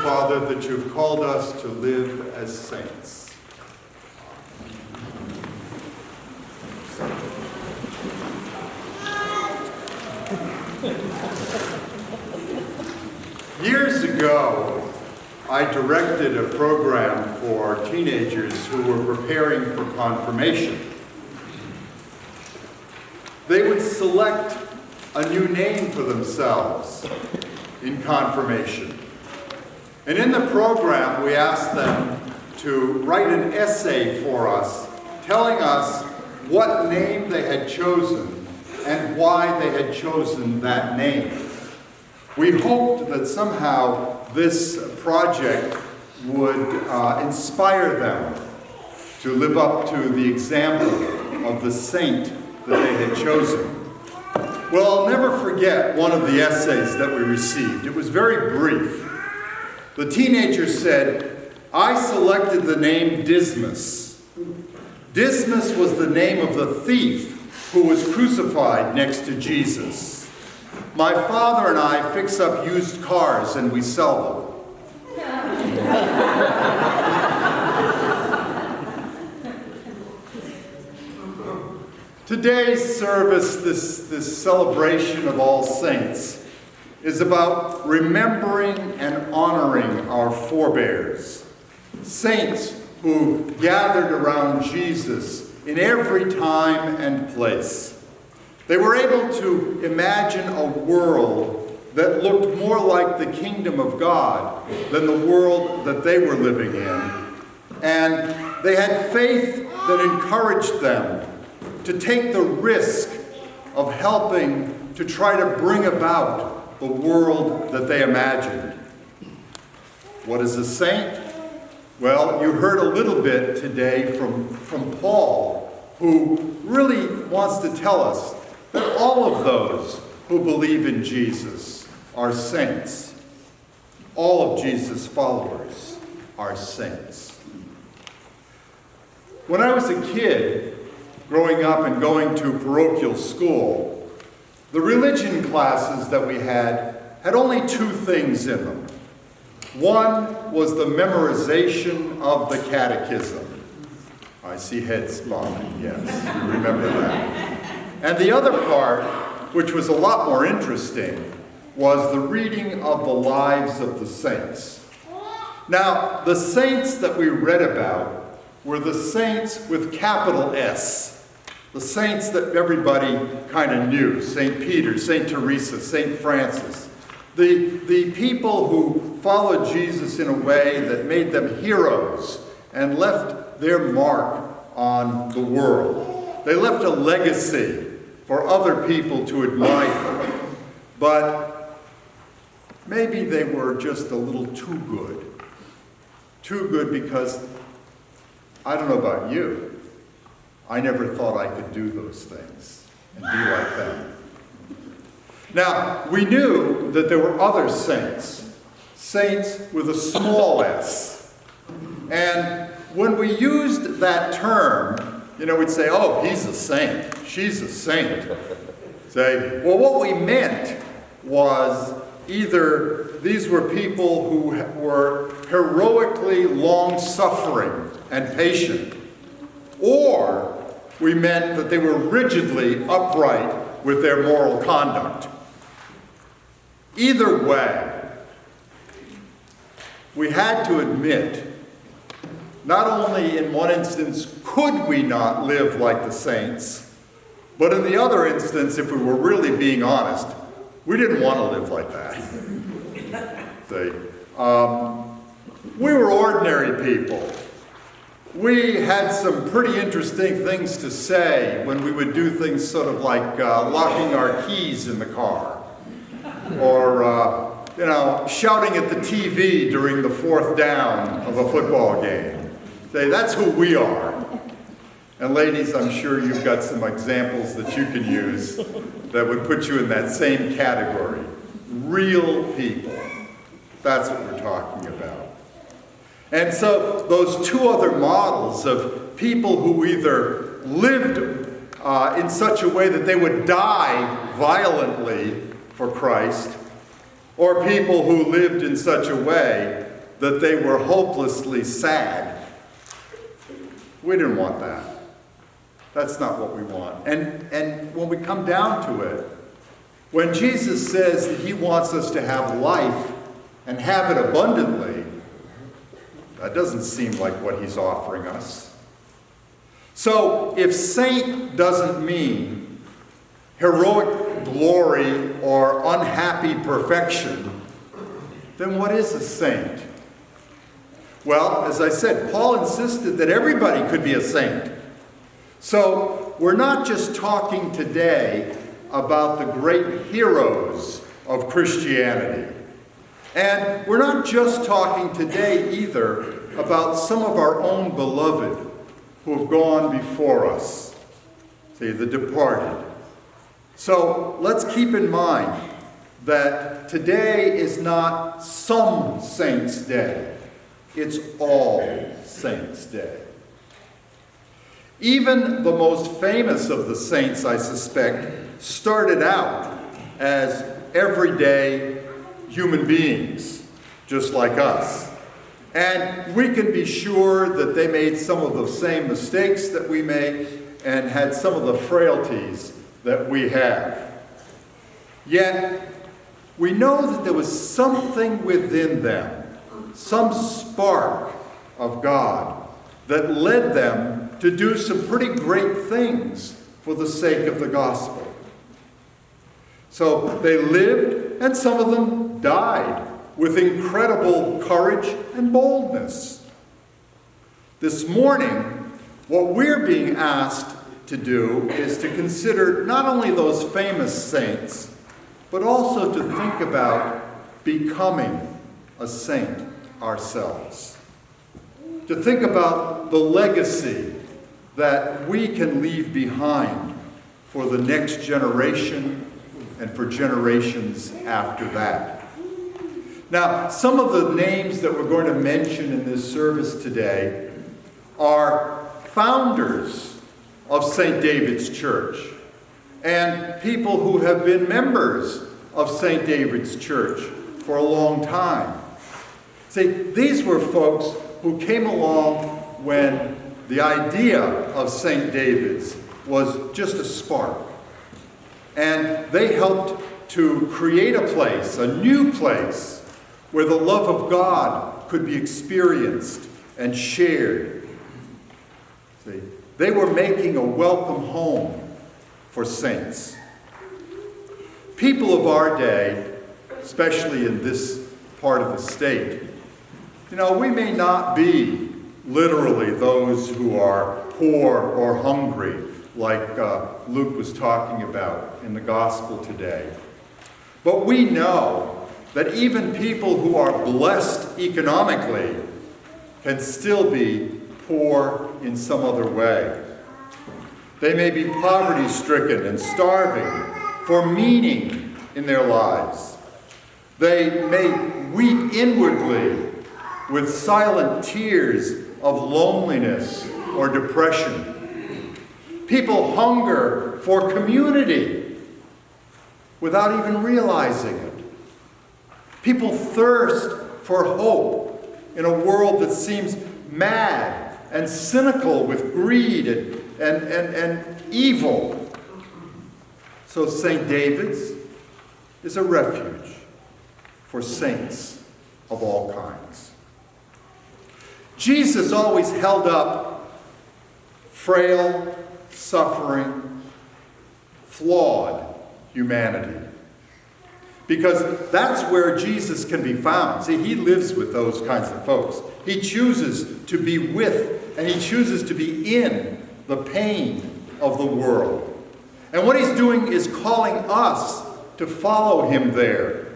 Father, that you've called us to live as saints. Years ago, I directed a program for teenagers who were preparing for confirmation. They would select a new name for themselves in confirmation. And in the program, we asked them to write an essay for us, telling us what name they had chosen and why they had chosen that name. We hoped that somehow this project would inspire them to live up to the example of the saint that they had chosen. Well, I'll never forget one of the essays that we received. It was very brief. The teenager said, "I selected the name Dismas. Dismas was the name of the thief who was crucified next to Jesus. My father and I fix up used cars and we sell them." Today's service, this celebration of All Saints, is about remembering and honoring our forebears, saints who gathered around Jesus in every time and place. They were able to imagine a world that looked more like the kingdom of God than the world that they were living in. And they had faith that encouraged them to take the risk of helping to try to bring about the world that they imagined. What is a saint? Well, you heard a little bit today from Paul, who really wants to tell us that all of those who believe in Jesus are saints. All of Jesus' followers are saints. When I was a kid, growing up and going to parochial school, the religion classes that we had only two things in them. One was the memorization of the catechism. I see heads bobbing, yes, you remember that. And the other part, which was a lot more interesting, was the reading of the lives of the saints. Now, the saints that we read about were the saints with capital S. The saints that everybody kind of knew: St. Peter, St. Teresa, St. Francis. The people who followed Jesus in a way that made them heroes and left their mark on the world. They left a legacy for other people to admire. But maybe they were just a little too good. Too good because, I don't know about you, I never thought I could do those things and be like them. Now, we knew that there were other saints, saints with a small s. And when we used that term, we'd say, "Oh, he's a saint, she's a saint." Say, well, what we meant was either these were people who were heroically long-suffering and patient, or we meant that they were rigidly upright with their moral conduct. Either way, we had to admit, not only in one instance could we not live like the saints, but in the other instance, if we were really being honest, we didn't want to live like that. We were ordinary people. We had some pretty interesting things to say when we would do things sort of like locking our keys in the car, or shouting at the TV during the fourth down of a football game. Say, that's who we are. And ladies, I'm sure you've got some examples that you can use that would put you in that same category. Real people. That's what we're talking about. And so those two other models of people who either lived in such a way that they would die violently for Christ, or people who lived in such a way that they were hopelessly sad. We didn't want that. That's not what we want. And when we come down to it, when Jesus says that he wants us to have life and have it abundantly, that doesn't seem like what he's offering us. So if saint doesn't mean heroic glory or unhappy perfection, then what is a saint? Well, as I said, Paul insisted that everybody could be a saint. So we're not just talking today about the great heroes of Christianity. And we're not just talking today either about some of our own beloved who have gone before us, say the departed. So let's keep in mind that today is not some saints' day. It's all saints' day. Even the most famous of the saints, I suspect, started out as everyday human beings, just like us. And we can be sure that they made some of the same mistakes that we make and had some of the frailties that we have. Yet, we know that there was something within them, some spark of God, that led them to do some pretty great things for the sake of the gospel. So they lived, and some of them died with incredible courage and boldness. This morning, what we're being asked to do is to consider not only those famous saints, but also to think about becoming a saint ourselves. To think about the legacy that we can leave behind for the next generation and for generations after that. Now, some of the names that we're going to mention in this service today are founders of St. David's Church and people who have been members of St. David's Church for a long time. See, these were folks who came along when the idea of St. David's was just a spark. And they helped to create a place, a new place, where the love of God could be experienced and shared. See, they were making a welcome home for saints. People of our day, especially in this part of the state, we may not be literally those who are poor or hungry, like Luke was talking about in the gospel today. But we know that even people who are blessed economically can still be poor in some other way. They may be poverty-stricken and starving for meaning in their lives. They may weep inwardly with silent tears of loneliness or depression. People hunger for community without even realizing it. People thirst for hope in a world that seems mad and cynical with greed and evil. So St. David's is a refuge for saints of all kinds. Jesus always held up frail, suffering, flawed humanity. Because that's where Jesus can be found. See, he lives with those kinds of folks. He chooses to be with, and he chooses to be in the pain of the world. And what he's doing is calling us to follow him there.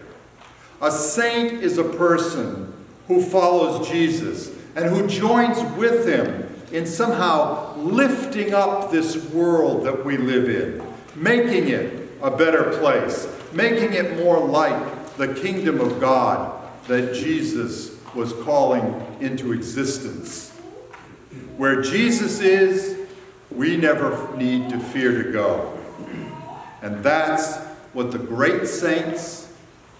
A saint is a person who follows Jesus and who joins with him in somehow lifting up this world that we live in, making it a better place, making it more like the kingdom of God that Jesus was calling into existence. Where Jesus is, we never need to fear to go. And that's what the great saints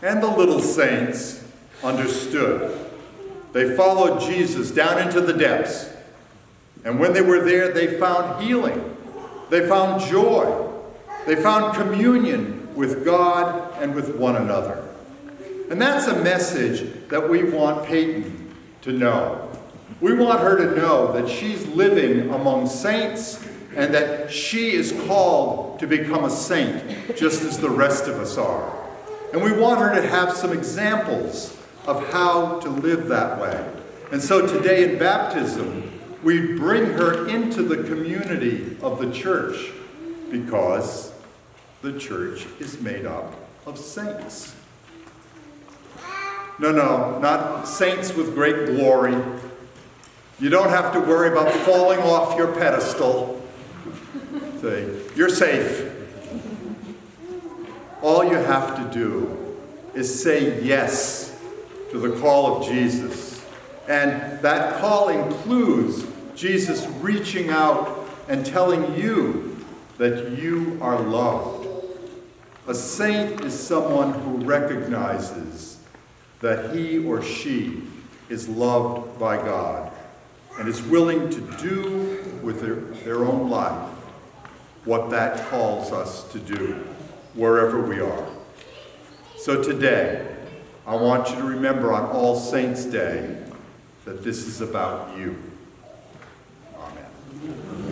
and the little saints understood. They followed Jesus down into the depths. And when they were there, they found healing. They found joy. They found communion with God and with one another. And that's a message that we want Peyton to know. We want her to know that she's living among saints and that she is called to become a saint, just as the rest of us are. And we want her to have some examples of how to live that way. And so today in baptism, we bring her into the community of the church because the church is made up of saints. No, not saints with great glory. You don't have to worry about falling off your pedestal. Say, you're safe. All you have to do is say yes to the call of Jesus. And that call includes Jesus reaching out and telling you that you are loved. A saint is someone who recognizes that he or she is loved by God and is willing to do with their own life what that calls us to do, wherever we are. So today, I want you to remember on All Saints' Day that this is about you. Amen.